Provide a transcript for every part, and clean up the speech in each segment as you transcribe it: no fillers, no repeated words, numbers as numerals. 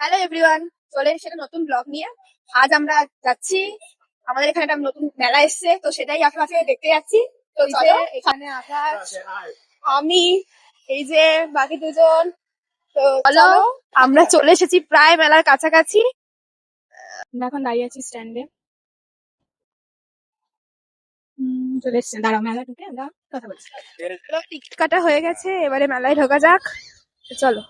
Hello everyone, চলে এসেছে নতুন ব্লগ নিয়ে। আজ আমরা যাচ্ছি, আমাদের এখানে একটা নতুন মেলা এসছে, তো সেটাই আশেপাশে দেখতে যাচ্ছি। তো চলো, এখানে আকাশ, আমি, এই যে বাকি দুজন। তো চলো, আমরা চলে এসেছি প্রায় মেলার কাছাকাছি। আমরা এখন দাঁড়িয়ে আছি স্ট্যান্ডে। চলে এসছে, দাঁড়াও, মেলা ঢুকে আমরা কথা বলছি। টিকিট কাটা হয়ে গেছে, এবারে মেলায় ঢোকা যাক। চলো।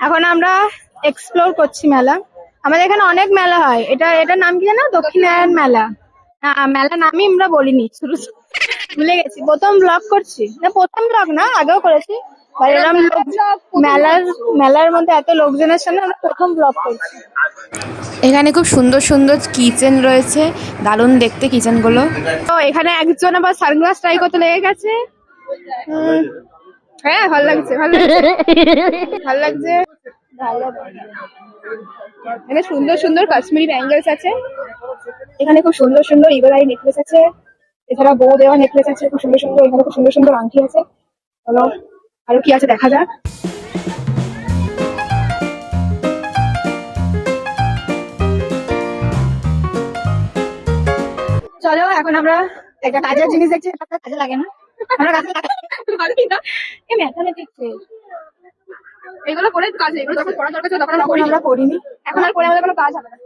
এখন আমরা এক্সপ্লোর করছি মেলা। আমাদের এখানে অনেক মেলা হয়। এটার নাম কি জানো? দক্ষিণায়ন মেলা। মেলা নামই আমরা বলিনি, শুরু ভুলে গেছি। প্রথম ব্লগ করছি, না প্রথম ব্লগ না, আগেও করেছি। এরকম মেলার মধ্যে এত লোকজনের সামনে আমরা প্রথম ব্লগ করছি। এখানে খুব সুন্দর সুন্দর কিচেন রয়েছে, দারুণ দেখতে কিচেন গুলো। তো এখানে একজন আবার সানগ্লাস ট্রাই করতে লেগে গেছে। হ্যাঁ, ভালো লাগছে, ভালো লাগছে। এখানে সুন্দর সুন্দর কাশ্মীরি ব্যাঙ্গেলস আছে। এখানে খুব সুন্দর সুন্দর ইগোরাই নেকলেস আছে। এছাড়া বউ দেওয়া নেকলেস আছে খুব সুন্দর সুন্দর। এখানে খুব সুন্দর সুন্দর আংটি আছে। চলো আরো কি আছে দেখা যাক। চলো এখন আমরা একটা কাজের জিনিস দেখছি, কাজে লাগে না, আমরা কাজে লাগাই না। এই ম্যাথামেটিক্স এগুলো করে কাজে, এগুলো যখন পড়া দরকার ছিল তখন আমরা করিনি। এখন আর করে আমাদের কোনো কাজ হবে না।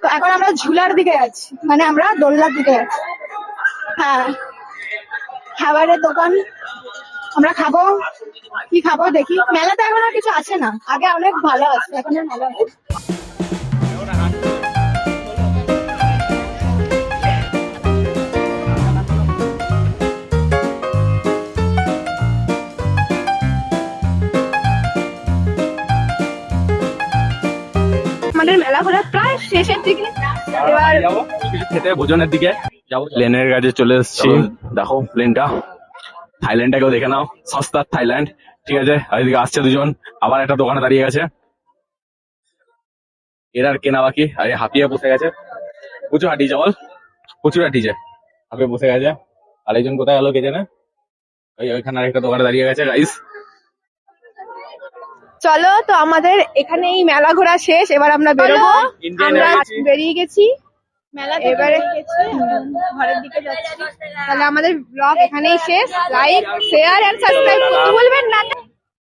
তো এখন আমরা ঝুলার দিকে যাচ্ছি, মানে আমরা দোলনার দিকে যাচ্ছি। হ্যাঁ, খাবারের দোকান। আমরা খাবো, কি খাবো দেখি। মেলাতে এখন আর কিছু আছে না, আগে অনেক ভালো আছে, এখন আর ভালো আছে। আমাদের মেলা ঘোরা প্রায় শেষের দিকে, এবার খেতে ভোজনের দিকে যাবো। প্লেনের কাছে চলে এসেছি, দেখো প্লেনটা। থাইল্যান্ডটাকেও দেখে নাও, সস্তার থাইল্যান্ড। ঠিক আছে, আর এদিকে আসছে দুজন, আবার একটা দোকানে দাঁড়িয়ে গেছে। এর আর কেনা বাকি, আর হাঁপিয়ে বসে গেছে। প্রচুর হাঁটিয়েছে, বল প্রচুর হাঁটিয়েছে, হাঁপিয়ে বসে গেছে। আর একজন কোথায় গেলো কে জানে। ওইখানে আর একটা দোকানে দাঁড়িয়ে গেছে গাইস। চলো, তো আমাদের এখানেই মেলা ঘোরা শেষ, এবার আমরা বেরোবো। আমরা বেরিয়ে গেছি মেলা, এবারে ঘরের দিকে যাচ্ছি। তাহলে আমাদের ব্লগ এখানেই শেষ। লাইক, শেয়ার এন্ড সাবস্ক্রাইব করতে ভুলবেন না।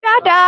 টাটা।